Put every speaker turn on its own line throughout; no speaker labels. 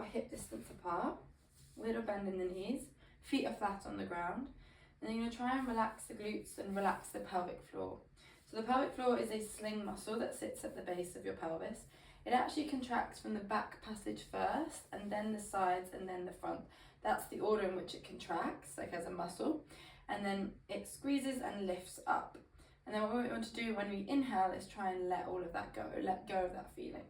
about hip distance apart, little bend in the knees, feet are flat on the ground. And then you're going to try and relax the glutes and relax the pelvic floor. So the pelvic floor is a sling muscle that sits at the base of your pelvis. It actually contracts from the back passage first, and then the sides, and then the front. That's the order in which it contracts, like as a muscle. And then it squeezes and lifts up. And then what we want to do when we inhale is try and let all of that go, let go of that feeling.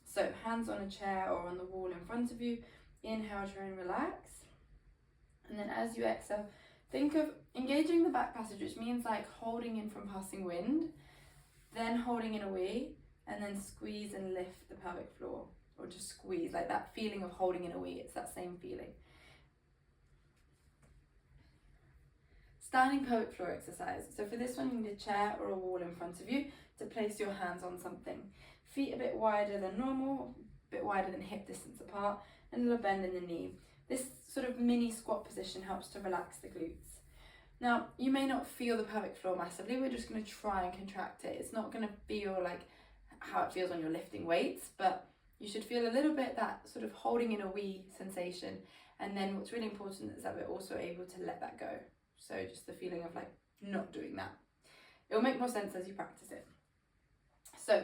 So hands on a chair or on the wall in front of you. Inhale, try and relax. And then as you exhale, think of engaging the back passage, which means like holding in from passing wind, then holding in a wee, and then squeeze and lift the pelvic floor, or just squeeze, like that feeling of holding in a wee, it's that same feeling. Standing pelvic floor exercise. So for this one, you need a chair or a wall in front of you to place your hands on something. Feet a bit wider than normal, a bit wider than hip distance apart, and a little bend in the knee. This sort of mini squat position helps to relax the glutes. Now, you may not feel the pelvic floor massively, we're just going to try and contract it. It's not going to feel like how it feels when you're lifting weights, but you should feel a little bit that sort of holding in a wee sensation. And then what's really important is that we're also able to let that go. So just the feeling of like not doing that. It'll make more sense as you practice it. So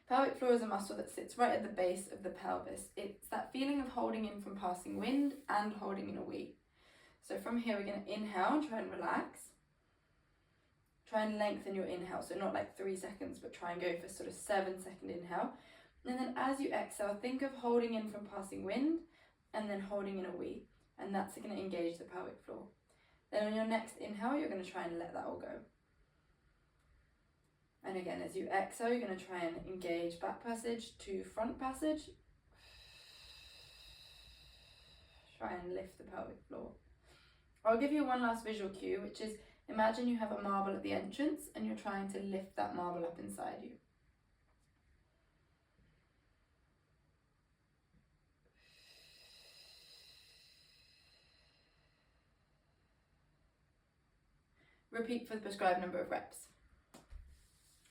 pelvic floor is a muscle that sits right at the base of the pelvis. It's that feeling of holding in from passing wind and holding in a wee. So from here, we're going to inhale, try and relax. Try and lengthen your inhale, so not like 3 seconds, but try and go for sort of 7-second inhale. And then as you exhale, think of holding in from passing wind and then holding in a wee. And that's going to engage the pelvic floor. Then on your next inhale, you're going to try and let that all go. And again, as you exhale, you're going to try and engage back passage to front passage. Try and lift the pelvic floor. I'll give you one last visual cue, which is imagine you have a marble at the entrance and you're trying to lift that marble up inside you. Repeat for the prescribed number of reps.